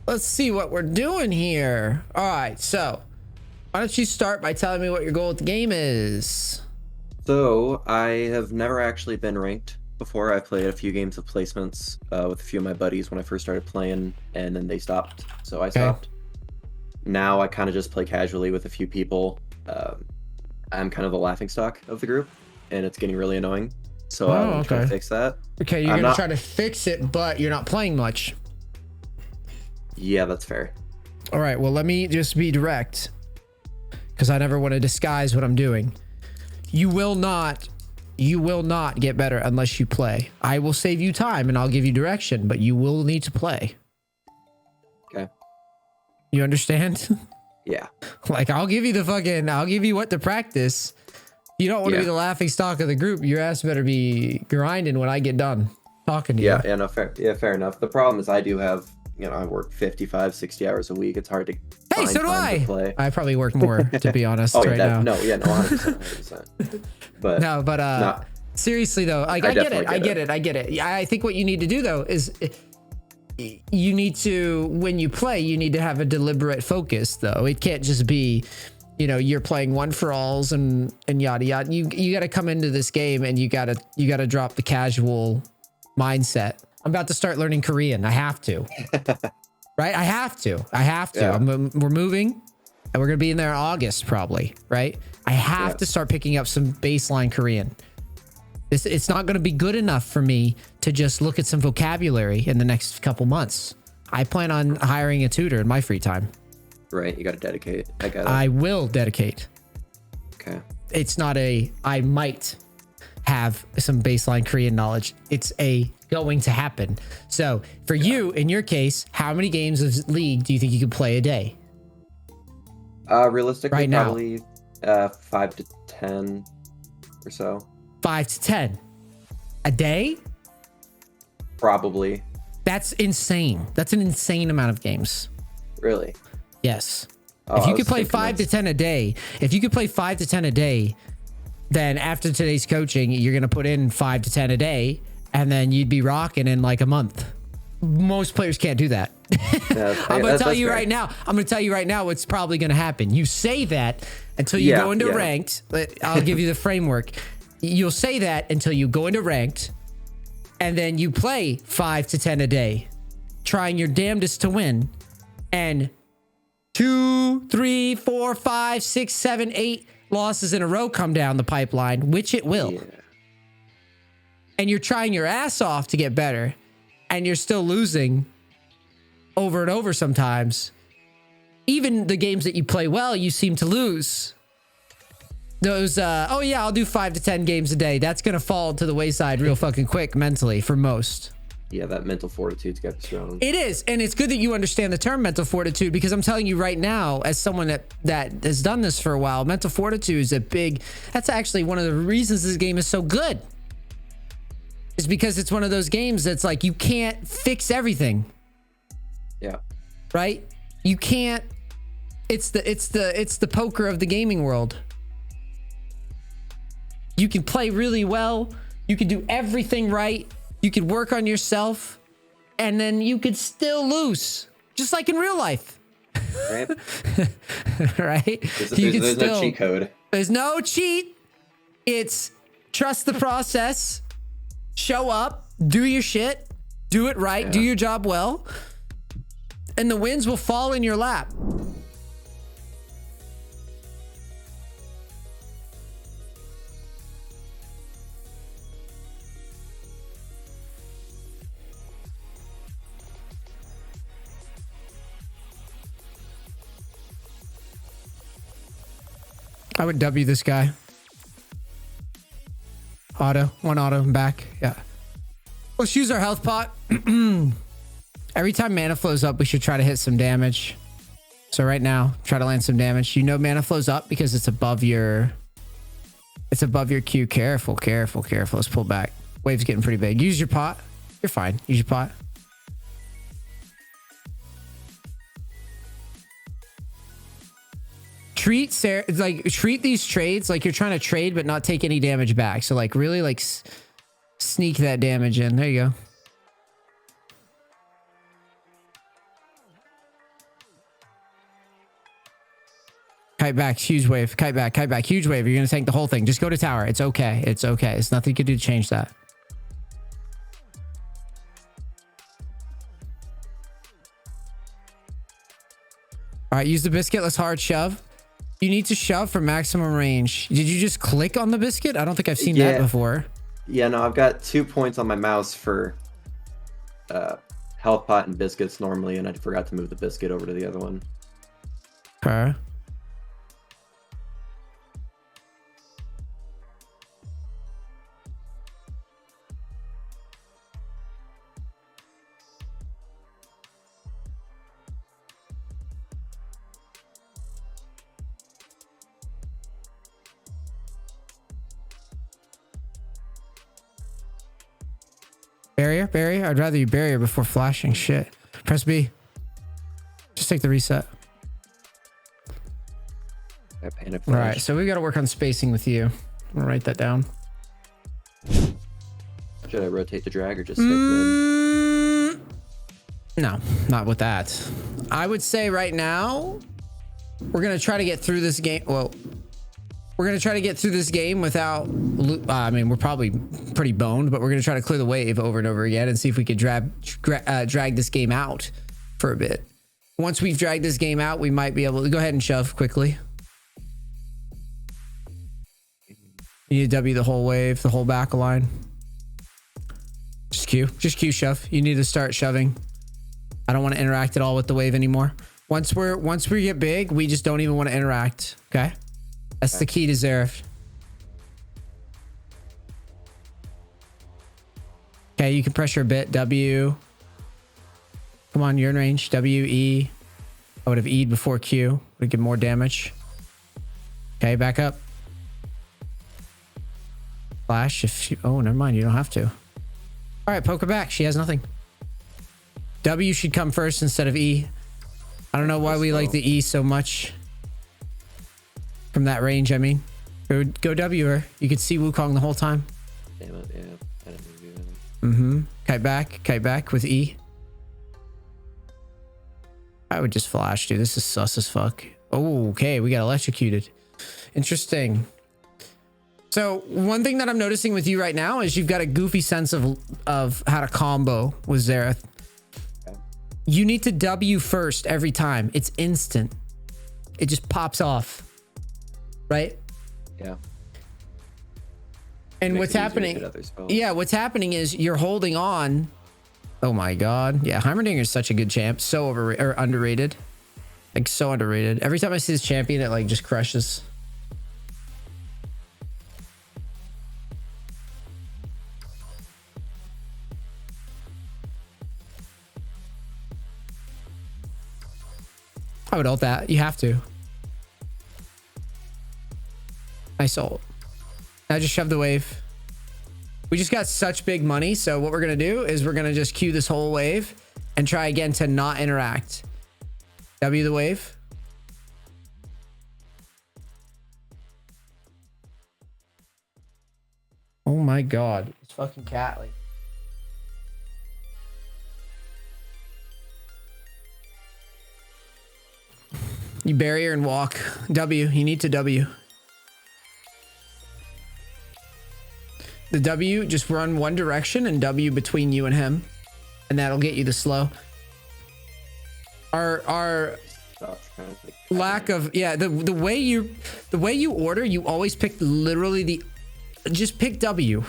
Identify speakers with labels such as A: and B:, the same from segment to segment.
A: Let's see what we're doing here. All right, so why don't you start by telling me what your goal with the game is?
B: So I have never actually been ranked before. I played a few games of placements with a few of my buddies when I first started playing, and then they stopped, so I stopped. Now I kind of just play casually with a few people. I'm kind of the laughingstock of the group, and it's getting really annoying. So I'm trying to fix that.
A: Okay, you're gonna try to fix it, but you're not playing much.
B: Yeah, that's fair.
A: All right, well, let me just be direct, because I never want to disguise what I'm doing. You will not get better unless you play. I will save you time and I'll give you direction, but you will need to play.
B: Okay.
A: You understand?
B: Yeah.
A: Like, I'll give you what to practice. You don't want to be the laughing stock of the group. Your ass better be grinding when I get done talking to you.
B: Yeah, no, fair. Yeah, fair enough. The problem is I do have, I work 55, 60 hours a week. It's hard to find time to play. I
A: probably work more, to be honest, now.
B: No, 100%.
A: But seriously though, like, I get it. I think what you need to do though is you need to, when you play, you need to have a deliberate focus though. It can't just be, you're playing one for alls and yada yada. You got to come into this game and you got to drop the casual mindset. I'm about to start learning Korean. I have to. Right? I have to. Yeah. We're moving and we're going to be in there in August probably, right? I have to start picking up some baseline Korean. It's not going to be good enough for me to just look at some vocabulary in the next couple months. I plan on hiring a tutor in my free time.
B: Right. You got to dedicate. I got it.
A: I will dedicate.
B: Okay.
A: It's not I might have some baseline Korean knowledge. It's going to happen. So for you, in your case, how many games of League do you think you could play a day?
B: Realistically,
A: right
B: probably 5 to 10 or so.
A: 5 to 10 a day?
B: Probably.
A: That's insane. That's an insane amount of games.
B: Really?
A: Yes. If you could play 5 to 10 a day, then after today's coaching, you're going to put in 5 to 10 a day, and then you'd be rocking in like a month. Most players can't do that. I'm going to tell you right now what's probably going to happen. You say that until you go into ranked. I'll give you the framework. You'll say that until you go into ranked, and then you play 5 to 10 a day, trying your damnedest to win, and 2, 3, 4, 5, 6, 7, 8 losses in a row come down the pipeline, which it will. Yeah. And you're trying your ass off to get better, and you're still losing over and over sometimes. Even the games that you play well, you seem to lose. Those, I'll do 5 to 10 games a day. That's going to fall to the wayside real fucking quick mentally for most.
B: Yeah, that mental fortitude's got to be strong.
A: It is. And it's good that you understand the term mental fortitude, because I'm telling you right now, as someone that has done this for a while, mental fortitude is that's actually one of the reasons this game is so good. Is because it's one of those games that's like, you can't fix everything.
B: Yeah.
A: Right? You can't. It's the poker of the gaming world. You can play really well. You can do everything right. You could work on yourself, and then you could still lose, just like in real life.
B: Right?
A: Right?
B: There's no cheat code.
A: There's no cheat. It's trust the process, show up, do your shit, do it right, do your job well, and the wins will fall in your lap. I would W this guy. One auto and back. Yeah. Let's use our health pot. Every time mana flows up, we should try to hit some damage. So right now, try to land some damage. Mana flows up because it's above your Q. Careful. Let's pull back. Wave's getting pretty big. Use your pot. You're fine. Use your pot. Treat these trades like you're trying to trade but not take any damage back. So like really like sneak that damage in. There you go. Kite back, huge wave. Kite back, huge wave. You're going to tank the whole thing. Just go to tower. It's okay. It's okay. It's nothing you can do to change that. All right, use the biscuit. Let's hard shove. You need to shove for maximum range. Did you just click on the biscuit? I don't think I've seen that before.
B: Yeah, no, I've got 2 points on my mouse for health pot and biscuits normally, and I forgot to move the biscuit over to the other one.
A: Okay. Barrier. I'd rather you barrier before flashing. Shit. Press B. Just take the reset. All right, so we got to work on spacing with you. I'm gonna write that down.
B: Should I rotate the drag or just stick mid?
A: No, not with that. I would say right now we're gonna try to get through this game. Well, we're going to try to get through this game without, I mean, we're probably pretty boned, but we're going to try to clear the wave over and over again and see if we could drag this game out for a bit. Once we've dragged this game out, we might be able to go ahead and shove quickly. You need to W the whole wave, the whole back line. Just Q shove. You need to start shoving. I don't want to interact at all with the wave anymore. Once we get big, we just don't even want to interact. Okay. That's the key to Xerath. Okay, you can pressure a bit. W. Come on, you're in range. W, E. I would have E'd before Q. Would get more damage. Okay, back up. Flash if you... Oh, never mind. You don't have to. All right, poke her back. She has nothing. W should come first instead of E. I don't know why we like the E so much. From that range, I mean. Go W her. You could see Wukong the whole time.
B: Damn it, yeah. I didn't do that.
A: Mm-hmm. Kite back with E. I would just flash, dude. This is sus as fuck. Oh, okay. We got electrocuted. Interesting. So one thing that I'm noticing with you right now is you've got a goofy sense of how to combo with Xerath. Okay. You need to W first every time. It's instant. It just pops off. Right?
B: Yeah.
A: And what's happening? Yeah, what's happening is you're holding on. Oh my god. Yeah, Heimerdinger is such a good champ. So underrated. Like so underrated. Every time I see this champion, it like just crushes. I would ult that. You have to. Nice ult. Now just shove the wave. We just got such big money. So what we're going to do is we're going to just queue this whole wave and try again to not interact. W the wave. Oh my god. This fucking cat. Like. You barrier and walk. W. You need to W. The W, just run one direction and W between you and him. And that'll get you the slow. Our lack of, yeah, the way you order, you always pick literally just pick W.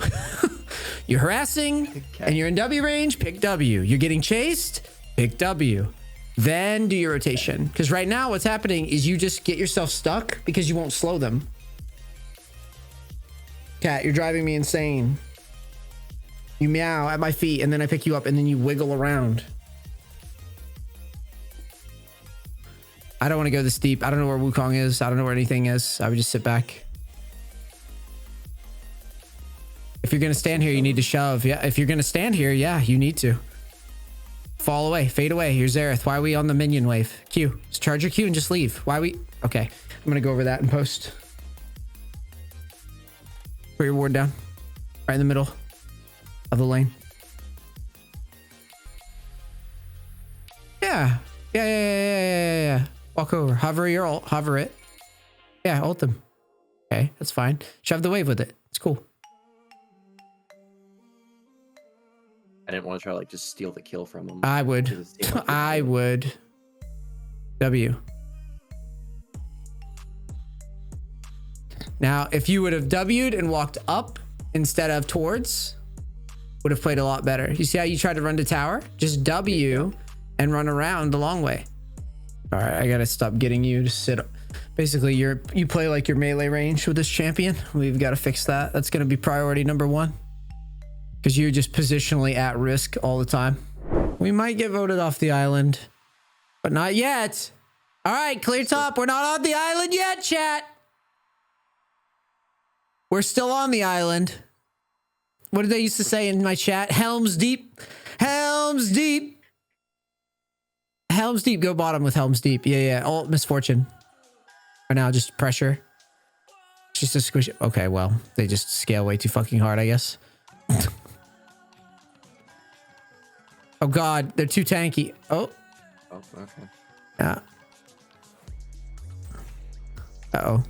A: You're harassing and you're in W range, pick W. You're getting chased, pick W. Then do your rotation. Because right now what's happening is you just get yourself stuck because you won't slow them. Cat, you're driving me insane. You meow at my feet and then I pick you up and then you wiggle around. I don't want to go this deep. I don't know where Wukong is. I don't know where anything is. I would just sit back. If you're going to stand here, you need to shove. Yeah, if you're going to stand here, yeah, you need to. Fall away. Fade away. Here's Xerath. Why are we on the minion wave? Q. Just charge your Q and just leave. Why we... Okay. I'm going to go over that in post. Put your ward down. Right in the middle of the lane. Yeah. Yeah. Walk over. Hover your ult. Hover it. Yeah, ult them. Okay, that's fine. Shove the wave with it. It's cool.
B: I didn't want to try to like just steal the kill from him.
A: I would. I would. W. Now, if you would have W'd and walked up instead of towards, would have played a lot better. You see how you tried to run to tower? Just W and run around the long way. All right, I gotta stop getting you to sit. Basically, you play like your melee range with this champion. We've got to fix that. That's gonna be priority number 1. Because you're just positionally at risk all the time. We might get voted off the island, but not yet. All right, clear top. We're not on the island yet, chat. We're still on the island. What did they used to say in my chat? Helms deep. Helms deep. Helms deep. Go bottom with Helms deep. Yeah. Ult misfortune. Right now, just pressure. Just a squish. Okay, well, they just scale way too fucking hard, I guess. Oh God, they're too tanky. Oh.
B: Oh, okay.
A: Yeah. Uh-oh.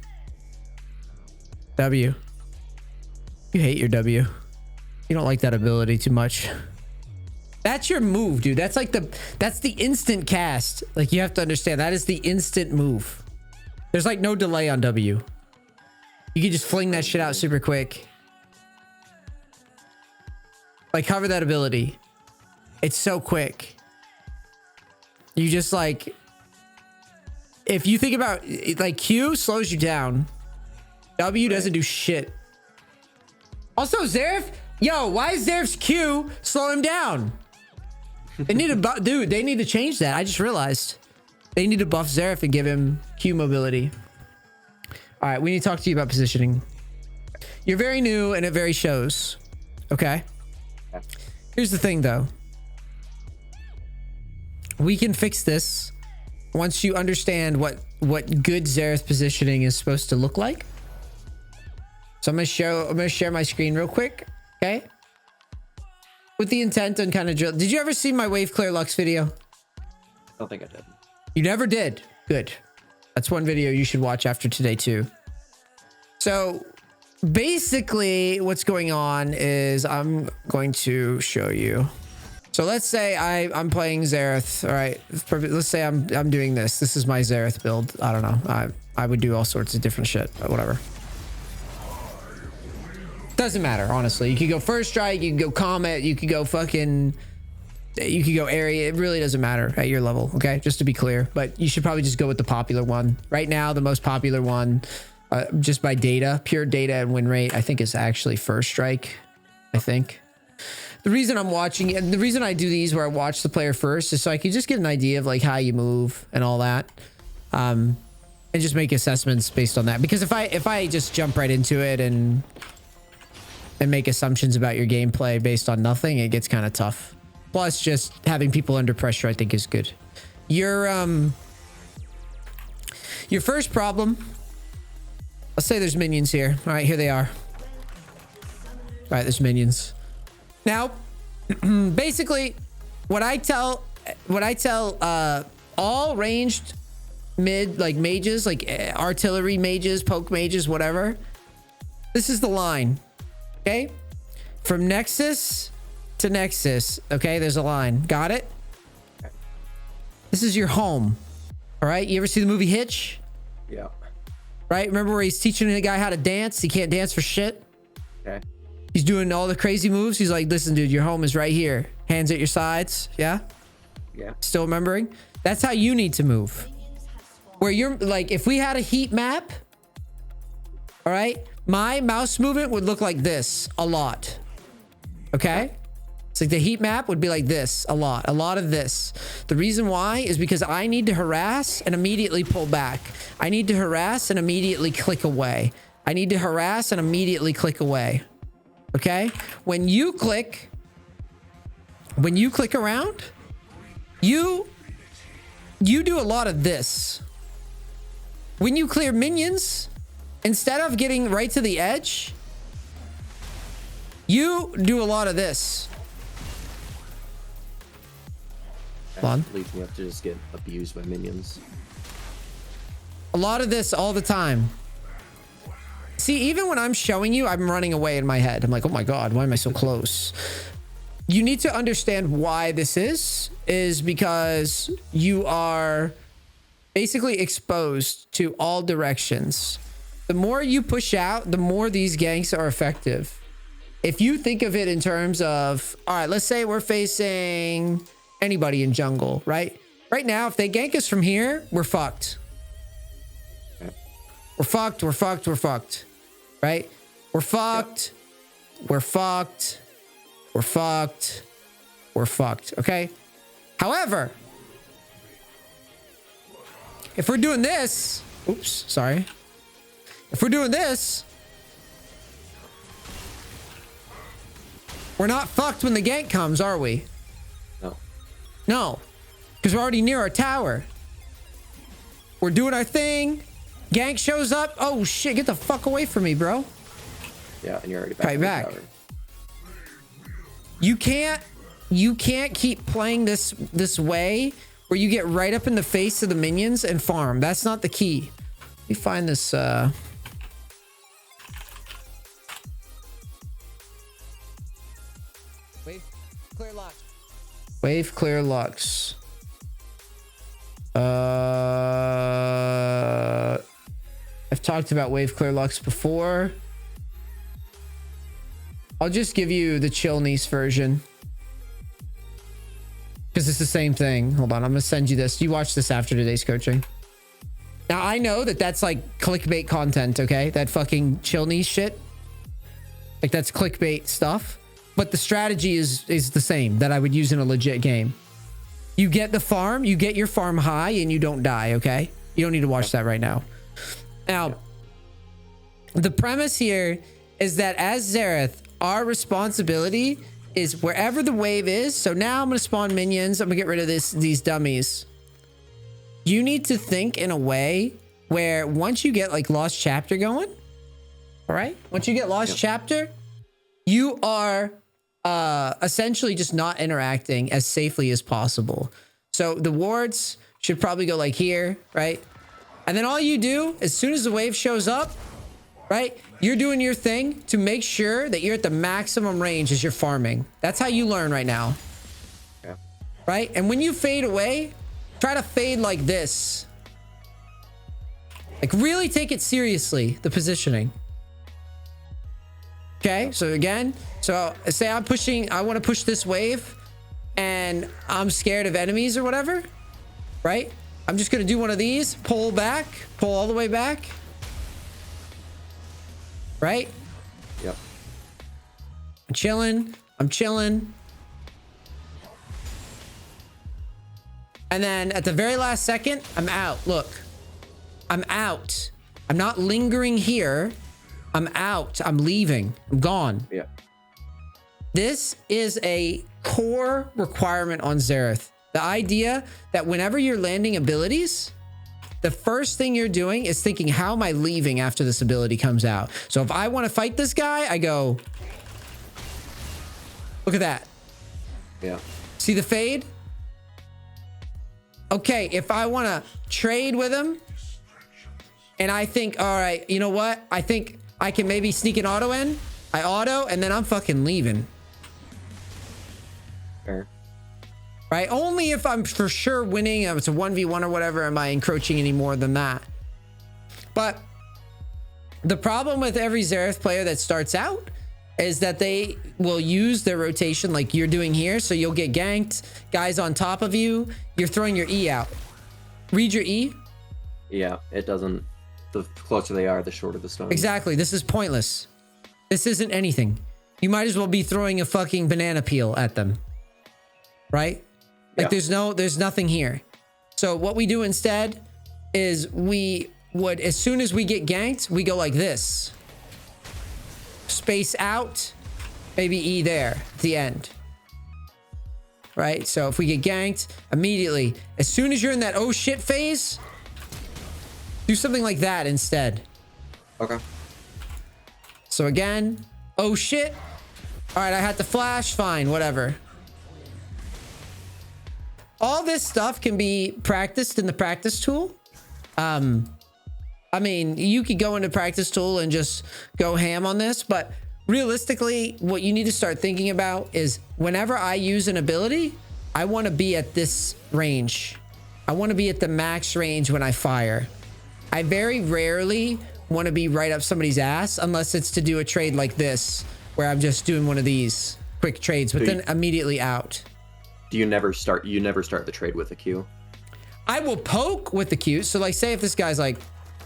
A: W. You hate your W. You don't like that ability too much. That's your move, dude. That's like that's the instant cast. Like, you have to understand, that is the instant move. There's like no delay on W. You can just fling that shit out super quick. Like, cover that ability. It's so quick. You just like, if you think about like, Q slows you down. W doesn't do shit. Also, Xerath, yo, why is Xerath's Q slow him down? They need to dude, they need to change that. I just realized they need to buff Xerath and give him Q mobility. All right, we need to talk to you about positioning. You're very new and it very shows. Okay. Here's the thing though. We can fix this once you understand what good Xerath positioning is supposed to look like. So I'm gonna share my screen real quick, okay? With the intent on kind of drill. Did you ever see my Wave Clear Lux video?
B: I don't think I did.
A: You never did? Good. That's one video you should watch after today too. So basically what's going on is I'm going to show you. So let's say I'm playing Xerath. All right, let's say I'm doing this. This is my Xerath build. I don't know. I would do all sorts of different shit, but whatever. Doesn't matter, honestly. You could go first strike, you could go comet, you could go fucking, you could go area. It really doesn't matter at your level, okay? Just to be clear, but you should probably just go with the popular one. Right now, the most popular one, just by data, pure data and win rate, I think is actually first strike, I think. The reason I'm watching it, the reason I do these where I watch the player first is so I can just get an idea of like how you move and all that. And just make assessments based on that. Because if I just jump right into it and make assumptions about your gameplay based on nothing, it gets kind of tough. Plus, just having people under pressure, I think, is good. Your first problem. Let's say there's minions here. All right, here they are. All right, there's minions. Now, basically, what I tell all ranged mid like mages, like artillery mages, poke mages, whatever. This is the line. Okay, from Nexus to Nexus. Okay, there's a line. Got it? This is your home. All right, you ever see the movie Hitch?
B: Yeah.
A: Right, remember where he's teaching a guy how to dance? He can't dance for shit.
B: Okay.
A: He's doing all the crazy moves. He's like, listen, dude, your home is right here. Hands at your sides. Yeah?
B: Yeah.
A: Still remembering? That's how you need to move. Where you're like, if we had a heat map, all right, my mouse movement would look like this a lot. Okay? It's like the heat map would be like this a lot of this. The reason why is because I need to harass and immediately pull back. I need to harass and immediately click away. I need to harass and immediately click away. Okay? When you click around, you do a lot of this. When you clear minions, instead of getting right to the edge, you do a lot of this.
B: That leads me up to just get abused by minions.
A: A lot of this all the time. See, even when I'm showing you, I'm running away in my head. I'm like, oh my God, why am I so close? You need to understand why this is because you are basically exposed to all directions. The more you push out, the more these ganks are effective. If you think of it in terms of, all right, let's say we're facing anybody in jungle, right? Right now, if they gank us from here, we're fucked. We're fucked, we're fucked, we're fucked. Right? We're fucked. Yep. We're fucked. We're fucked. We're fucked. Okay? However, if we're doing this, oops, sorry. If we're doing this, we're not fucked when the gank comes, are we?
B: No.
A: No. Because we're already near our tower. We're doing our thing. Gank shows up. Oh shit, get the fuck away from me, bro.
B: Yeah, and you're already back.
A: Right back. You can't keep playing this way where you get right up in the face of the minions and farm. That's not the key. Let me find this Wave clear Lux. Wave clear Lux. I've talked about Wave Clear Lux before. I'll just give you the chill NEACE version. Because it's the same thing. Hold on, I'm going to send you this. You watch this after today's coaching. Now, I know that that's like clickbait content, okay? That fucking chill NEACE shit. Like, that's clickbait stuff. But the strategy is the same that I would use in a legit game. You get the farm, you get your farm high, and you don't die, okay? You don't need to watch that right now. Now, the premise here is that as Xerath, our responsibility is wherever the wave is. So now I'm going to spawn minions. I'm going to get rid of these dummies. You need to think in a way where once you get like Lost Chapter going, all right? Once you get Lost Chapter, you are essentially just not interacting as safely as possible. So the wards should probably go like here, right? And then all you do, as soon as the wave shows up, right? You're doing your thing to make sure that you're at the maximum range as you're farming. That's how you learn right now. Yeah. Right? And when you fade away, try to fade like this. Like really take it seriously, the positioning. Okay, so again, so say I'm pushing, I want to push this wave and I'm scared of enemies or whatever, right? I'm just going to do one of these, pull back, pull all the way back. Right?
B: Yep.
A: I'm chilling. I'm chilling. And then at the very last second, I'm out. Look, I'm out. I'm not lingering here. I'm out. I'm leaving. I'm gone.
B: Yeah.
A: This is a core requirement on Xerath. The idea that whenever you're landing abilities, the first thing you're doing is thinking, how am I leaving after this ability comes out? So if I want to fight this guy, I go, look at that.
B: Yeah.
A: See the fade? Okay, if I want to trade with him and I think, all right, you know what? I think I can maybe sneak an auto in. I auto and then I'm fucking leaving.
B: Fair.
A: Right? Only if I'm for sure winning. If it's a 1v1 or whatever, am I encroaching any more than that? But the problem with every Xerath player that starts out is that they will use their rotation like you're doing here. So you'll get ganked, guys on top of you. You're throwing your E out. Read your E.
B: Yeah, it doesn't. The closer they are, the shorter the stone.
A: Exactly. This is pointless. This isn't anything. You might as well be throwing a fucking banana peel at them. Right? Like there's nothing here. So what we do instead is we would, as soon as we get ganked, we go like this. Space out, maybe E there at the end. Right? So if we get ganked, immediately, as soon as you're in that oh shit phase, do something like that instead.
B: Okay.
A: So again, oh shit. All right, I had to flash, fine, whatever. All this stuff can be practiced in the practice tool. I mean, you could go into practice tool and just go ham on this, but realistically, what you need to start thinking about is whenever I use an ability, I want to be at this range. I want to be at the max range when I fire. I very rarely want to be right up somebody's ass unless it's to do a trade like this, where I'm just doing one of these quick trades, but then immediately out.
B: Do you never start the trade with a Q?
A: I will poke with the Q. So like, say if this guy's like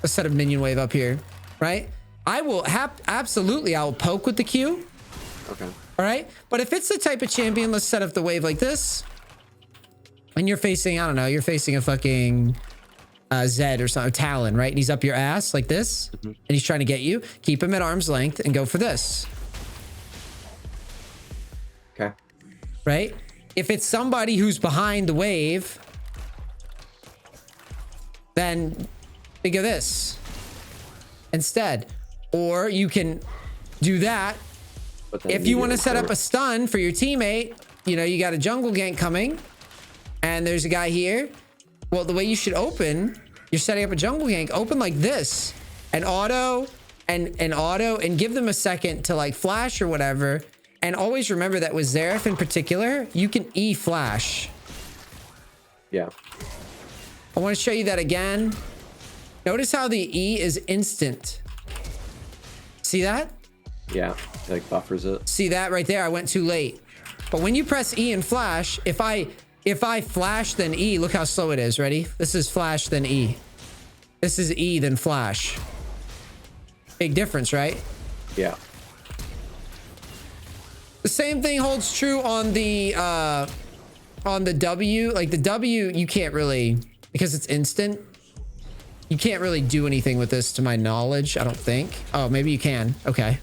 A: a set of minion wave up here, right? I will absolutely, I will poke with the Q.
B: Okay.
A: All right. But if it's the type of champion, let's set up the wave like this. And you're facing, I don't know, you're facing a fucking Zed or something, Talon, right? And he's up your ass like this, and he's trying to get you. Keep him at arm's length and go for this.
B: Okay.
A: Right? If it's somebody who's behind the wave, then think of this instead. Or you can do that. If you want to set up a stun for your teammate, you know, you got a jungle gank coming and there's a guy here. Well, the way you should open, you're setting up a jungle gank, open like this and auto and give them a second to like flash or whatever. And always remember that with Xerath in particular, you can E flash.
B: Yeah.
A: I want to show you that again. Notice how the E is instant. See that?
B: Yeah, it like buffers it.
A: See that right there? I went too late. But when you press E and flash, if I flash then E, look how slow it is. Ready? This is flash then E. This is E then flash. Big difference, right?
B: Yeah.
A: The same thing holds true on the W. Like the W, you can't really, because it's instant, you can't really do anything with this to my knowledge, I don't think. Oh, maybe you can. Okay.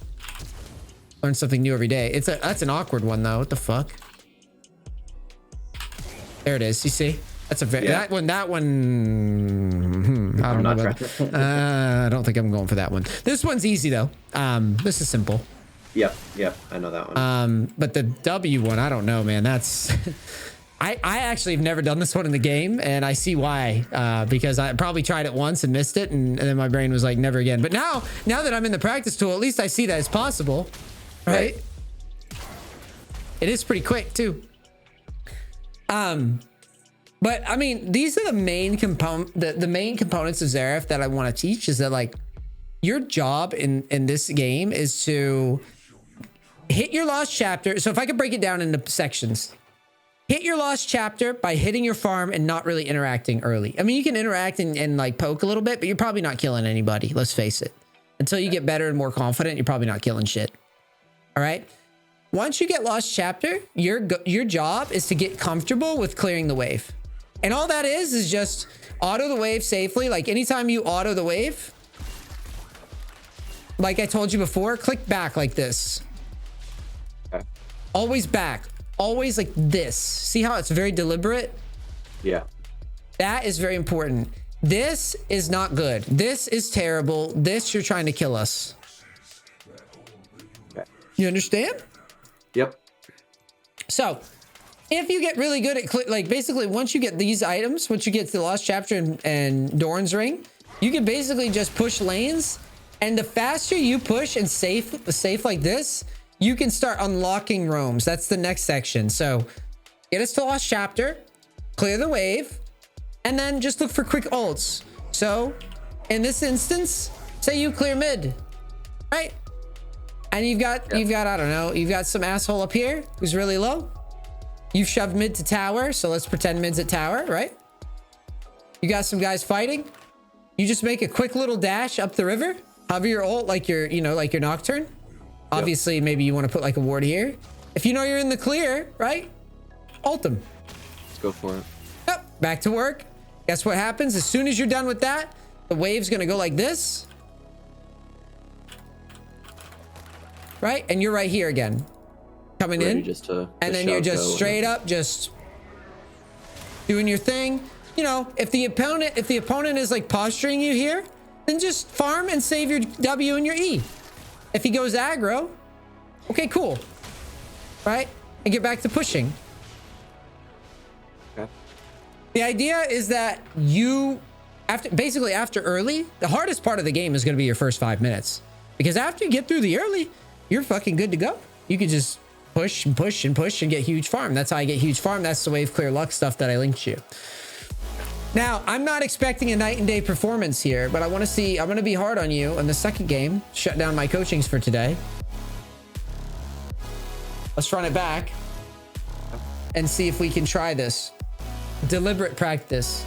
A: Learn something new every day. That's an awkward one though. What the fuck? There it is. You see? That's a very, that one, I don't know about, I don't think I'm going for that one. This one's easy though. This is simple.
B: Yep, I know that one.
A: But the W one, I don't know, man. That's I actually have never done this one in the game, and I see why. Because I probably tried it once and missed it, and then my brain was like, never again. But now that I'm in the practice tool, at least I see that it's possible, right? It is pretty quick too. But I mean, these are the main the main components of Xerath that I want to teach. Is that like your job in this game is to hit your lost chapter. So if I could break it down into sections, hit your lost chapter by hitting your farm and not really interacting early. I mean, you can interact and like poke a little bit, but you're probably not killing anybody. Let's face it. Until you get better and more confident, you're probably not killing shit. All right. Once you get lost chapter, your job is to get comfortable with clearing the wave. And all that is just auto the wave safely. Like anytime you auto the wave, like I told you before, click back like this.
B: Okay.
A: Always back. Always like this. See how it's very deliberate?
B: Yeah.
A: That is very important. This is not good. This is terrible. This, you're trying to kill us.
B: Okay.
A: You understand?
B: Yep.
A: So if you get really good at like basically once you get these items, once you get to the lost chapter and Doran's ring, you can basically just push lanes. And the faster you push and safe like this, you can start unlocking roams. That's the next section. So get us to lost chapter, clear the wave, and then just look for quick ults. So in this instance, say you clear mid, right? And you've got, I don't know, you've got some asshole up here who's really low. You've shoved mid to tower. So let's pretend mid's at tower, right? You got some guys fighting. You just make a quick little dash up the river. Hover your ult like your, you know, like your Nocturne. Obviously, maybe you want to put like a ward here. If you know you're in the clear, right? Ult them.
B: Let's go for it.
A: Yep. Back to work. Guess what happens? As soon as you're done with that, the wave's going to go like this. Right? And you're right here again. Coming in. And then you're just straight up, just doing your thing. You know, if the opponent is like posturing you here, then just farm and save your W and your E. If he goes aggro, okay, cool. Right? And get back to pushing.
B: Okay.
A: The idea is that you basically after early, the hardest part of the game is going to be your first 5 minutes, because after you get through the early, you're fucking good to go. You can just push and push and push and get huge farm. That's how I get huge farm. That's the wave clear luck stuff that I linked you. Now, I'm not expecting a night and day performance here, but I want to see, I'm going to be hard on you in the second game. Shut down my coachings for today. Let's run it back and see if we can try this. Deliberate practice.